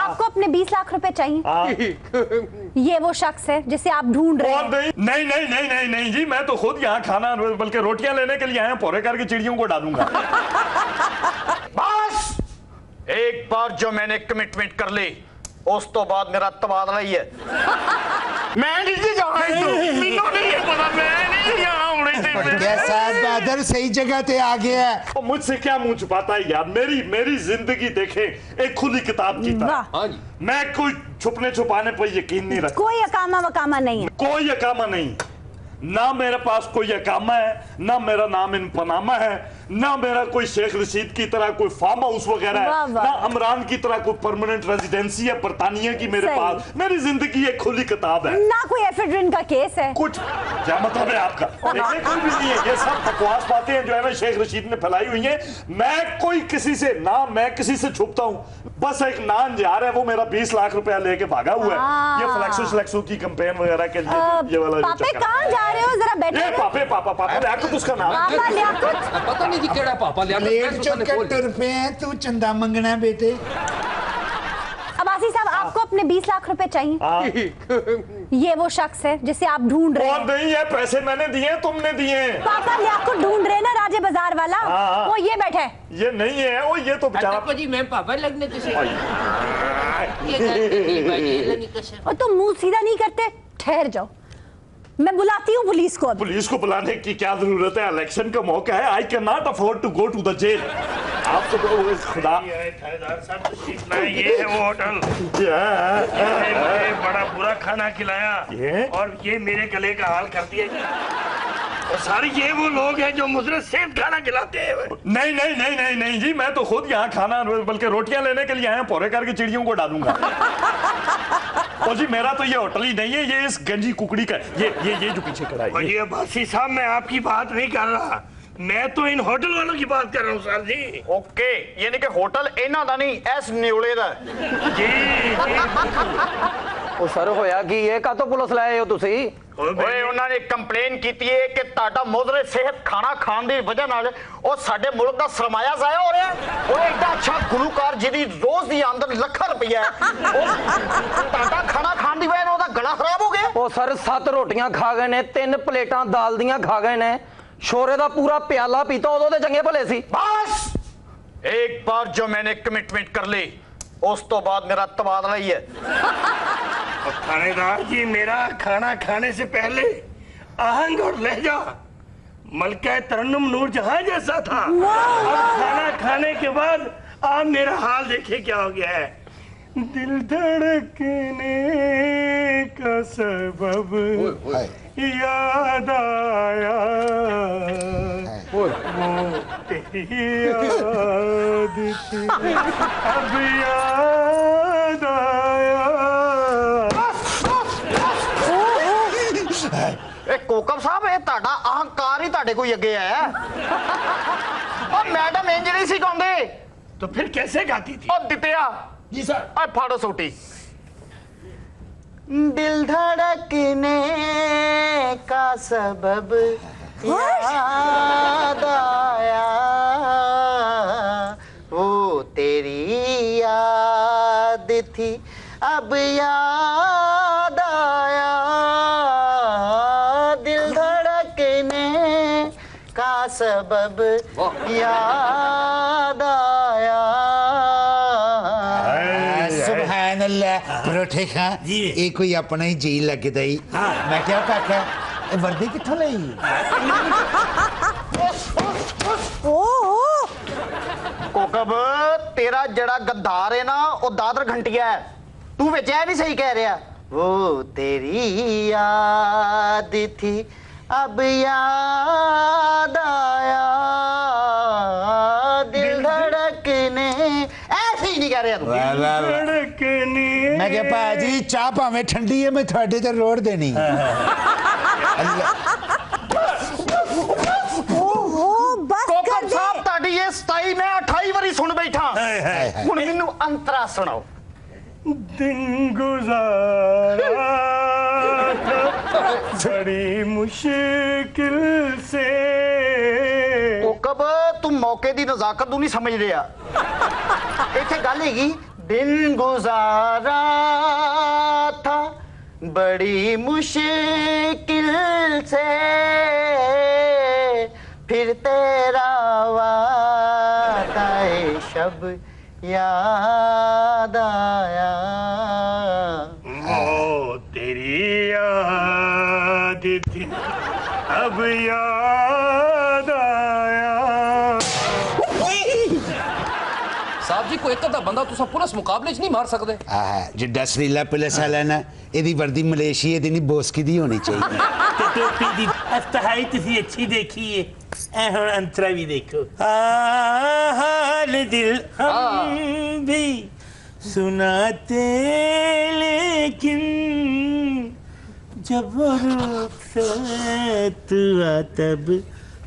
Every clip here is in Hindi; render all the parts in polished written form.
आपको अपने 20 लाख रुपए चाहिए? ये वो शख्स है जिसे आप ढूंढ रहे हैं? नहीं नहीं नहीं नहीं नहीं जी, मैं तो खुद यहाँ खाना बल्कि रोटियां लेने के लिए आया, पोरे करके चिड़ियों को डालूंगा। बस एक बार जो मैंने कमिटमेंट कर ली उस तो बाद मेरा तबादला ही है। मैं नहीं बहादुर सही जगह पे आ गया है। मुझसे क्या मुंह छुपाता है यार, मेरी जिंदगी देखे एक खुली किताब की तरह। मैं कोई छुपने छुपाने पर यकीन नहीं रखता। कोई अकामा वकामा नहीं है? कोई अकामा नहीं, ना मेरे पास कोई अकामा है, ना मेरा नाम इन पनामा है, ना मेरा कोई शेख रशीद की तरह कोई फार्म हाउस वगैरह है, ना अमरान की तरह कोई परमानेंट रेजिडेंसी है बरतानिया की मेरे पास। मेरी जिंदगी एक खुली किताब है। ना कोई एफिड्रिन का केस है? कुछ क्या मतलब है आपका? देखिए कोई भी नहीं है, ये सब बकवास बातें हैं जो है ना शेख रशीद ने फैलाई हुई हैं। मैं कोई किसी से ना मैं किसी से छुपता हूँ, बस एक नान जा रहा है, वो मेरा 20 लाख रुपया लेके भागा हुआ है। ये फ्लेक्सो की कैंपेन वगैरह के लिए ये वाला पापे कहाँ जा रहे हो? जरा बैठो। पापा लियाकत उसका नाम है। पता नहीं जी केड़ा पापा लियाकत। तू चंदा मंगना है बेटे। अब्बासी साहब आपको अपने 20 लाख रुपए चाहिए? ये वो शख्स है जिसे आप ढूंढ रहे हैं? नहीं है, पैसे मैंने दिए, तुमने दिए। पापा लियाकत ढूंढ रहे ना, राजे बाजार वाला। वो ये बैठे। ये नहीं है, वो ये तो बेचारा जी मैं पापा लगने तो मुंह सीधा नहीं करते, ठहर जाओ, मैं बुलाती हूँ पुलिस को। पुलिस को बुलाने की क्या जरूरत है? इलेक्शन का मौका है। I can not afford to go to the jail. आप तो खुदा ये है वो होटल, बड़ा बुरा खाना खिलाया और ये मेरे गले का हाल कर दिया। और सारे ये वो लोग हैं जो मुझे सेहत खाना खिलाते हैं। नहीं नहीं नहीं नहीं नहीं जी, मैं तो खुद यहाँ खाना बल्कि रोटियां लेने के लिए आया, पोरे करके चिड़ियों को डालूंगा। और जी मेरा तो ये होटल ही नहीं है, ये इस गंजी कुकड़ी का ये जो पीछे खड़ा है। ये अब्बासी साहब मैं आपकी बात नहीं कर रहा, मैं तो इन होटल वालों की बात कर रहा हूँ सर जी। ओके, यानी कि होटल इन्हां दा नहीं, इस न्यूले दा। जी ओ सर होया कि ये का तो पुलिस लाए हो तुसी? ओए उन्होंने कंप्लेन की है कि ताड़ा मुदरे सेहत खाना खान की वजह नाल और साडे मुल्क का सरमाया जाया हो रहा है। ओए एडा अच्छा गुलूकार जिहदी रोज दी आमदन लाखां रुपया है, ताड़ा खाना खान की वजह नाल ओहदा गला खराब हो गया। ओ सर 7 रोटियां खा गए ने, 3 प्लेटां दाल दियां खा गए ने, शोरे दा पूरा प्याला पीता, उदों ते चंगे भले सी। बस एक बार जो मैंने कमिटमेंट कर ली उस तो बाद मेरा तबादला ही है। थानेदार जी, मेरा खाना खाने से पहले आहंग और लहजा मलका तरन्नुम नूर जहां जैसा था। अब खाना खाने के बाद आप मेरा हाल देखिए क्या हो गया है। दिल धड़कने का सबब याद आया, वो तेरी याद थी अब याद आया। कोकब साहब ये ताड़ा अहंकार ही ताड़े कोई अगे है। और मैडम इंज नहीं सी गाउंदे तो फिर कैसे गाती थी? और दित्या जी सर, और फाड़ो सोटी। दिल धड़कने का सबब याद आया, वो तेरी याद थी अब याद आया, दिल धड़कने का सबब याद आया। सुभान अल्लाह। परोठे खा ये कोई अपना ही जी लगदा ही। मैं क्या काका ये वर्दी कित्थों लई? कोकब तेरा जड़ा गद्दार है ना वो दादर घंटिया है, तू विच है नहीं सही कह रहा। वो तेरी याद थी अब याद आया, दिल धड़कने ऐसे ही नहीं कह रहा तू। मैं क्या भाजी चाह भावें ठंडी है, मैं थोड़े ते रोड़ देनी। कोकब साहब ताड़ी ये स्टाई मैं 28 बारी सुन बैठा, हुण मैनू अंतरा सुनाओ। दिन गुजारा बड़ी मुश्किल से। कोकब तू मौके दी नजाकत तू नहीं समझ रहा। इत्थे गल हैगी दिन गुजारा था बड़ी मुश्किल से, फिर तेरा वादा शब याद आया। वो तेरी याद थी अब याद आया। साहब जी कोई एक अद्धा बंदा तुसा पुलिस मुकाबले च नहीं मार सकते? जिड्डा सरीला पुलिस वाला ना, एदी वर्दी मलेशिया दी नहीं बोस्की दी होनी चाहिए। ते टोपी दी अफ्ताही तुसी अच्छी देखी है, ऐ हुण अंतरा भी देखो। हाल दिल हम भी सुनाते लेकिन जब रुखसत हुआ तब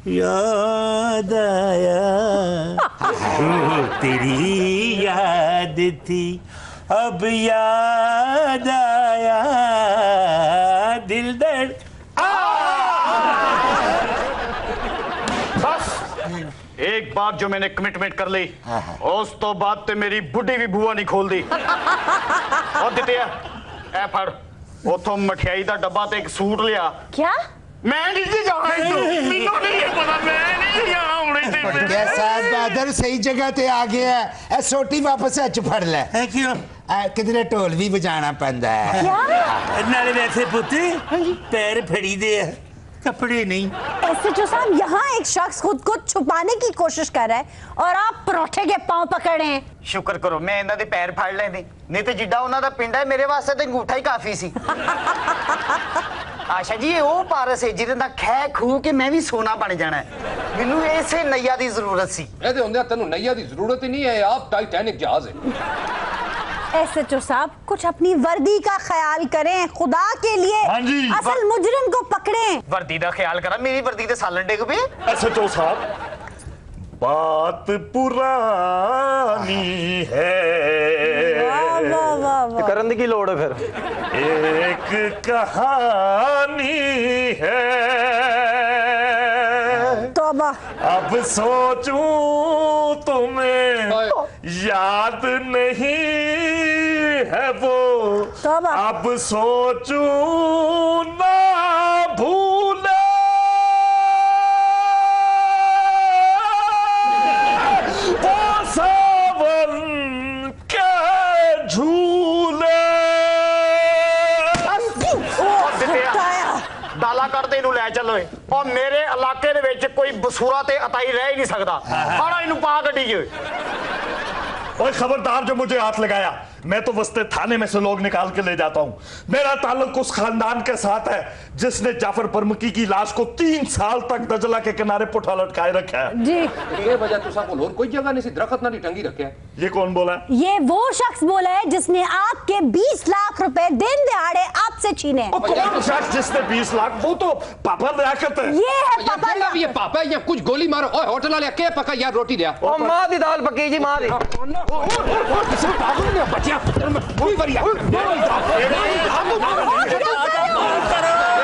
याद आया। तेरी याद थी अब याद आया, दिल दर्द। बस एक बात जो मैंने कमिटमेंट कर ली, उस तो बाद ते मेरी बुढ़ी भी बुआ नहीं खोल दी। और दित्तिया ए फड़ उथों मठियाई दा डब्बा ते एक सूट लिया। क्या? मैं नहीं जी जाना इथों, मैनू नहीं पता, मैं नहीं जाना हुणे ते। क्या साहब बहादुर सही जगह ते आ गया है। ए सोटी वापस अच फड़ ले। क्यों? किधरे ढोल भी बजाना पैंदा है। नाले वैसे पुत पैर फड़ी दे कपड़े नहीं। एसएचओ साहब, यहाँ एक शख्स खुद को छुपाने की कोशिश कर रहा है और आप परोठे के पांव पकड़े हैं। शुक्र करो मैं इन्हां दे पैर फाड़ लेंदी, नहीं ते जिड्डा उन्हां दा पिंड है मेरे वास्ते ते अंगूठा ही काफी सी। आशा जी ये वो पारस है जिहदे नाल खै खू के मैं भी सोना बन जाना है। मैनू ऐसे नैया दी जरूरत सी। ਇਹਦੇ ਹੁੰਦਿਆਂ ਤੈਨੂੰ ਨਈਆ ਦੀ ਜ਼ਰੂਰਤ ਹੀ ਨਹੀਂ ਹੈ, ਆਪ टाइटैनिक जहाज है। एसएचओ साहब कुछ अपनी वर्दी का ख्याल करें, खुदा के लिए। हाँ जी। असल मुजरिम को पकड़ें। वर्दी दा ख्याल करा, मेरी वर्दी ते सालन डिग पे। एसएचओ साहब, बात पुरानी है, वाह वाह वाह वाह। ਕਰਨ ਦੀ ਕੀ ਲੋੜ ਹੈ ਫਿਰ? एक कहानी है, तौबा। अब सोचूं तुम्हें याद नहीं है वो, तौबा। अब सोचूं ना भूले वो सावन के झूले। डाला कर दे इनू लै चलो और मेरे इलाके दे विच कोई बसूरा ते अताई रह ही नहीं सकदा। फाड़ा इनू पा गड्डी च। ओए खबरदार जो मुझे हाथ लगाया, मैं तो वस्ते थाने में से लोग निकाल के ले जाता हूँ। मेरा ताल्लुक उस खानदान के साथ है जिसने जाफर बरमकी की लाश को 3 साल तक दजला के किनारे पुठा लटकाए रखा है। जी ये वजह तुसा को और कोई जगह नहीं सी दरख्त ना नहीं टंगी रखे। ये कौन बोला? ये वो शख्स बोला है जिसने आपके 20 लाख रुपए दिन दहाड़े आपसे छीने। वो कौन शख्स जिसने 20 लाख? वो तो पापा लियाकत है। ये है पापा। या भी ये पापा या कुछ गोली मारो। ओए होटल वाले के पका यार रोटी दे। ਉਹ ਮਾਂ ਦੀ ਦਾਲ ਪੱਕੀ ਜੀ, ਮਾਂ ਦੀ। पागल ने बच्चा कोई बढ़िया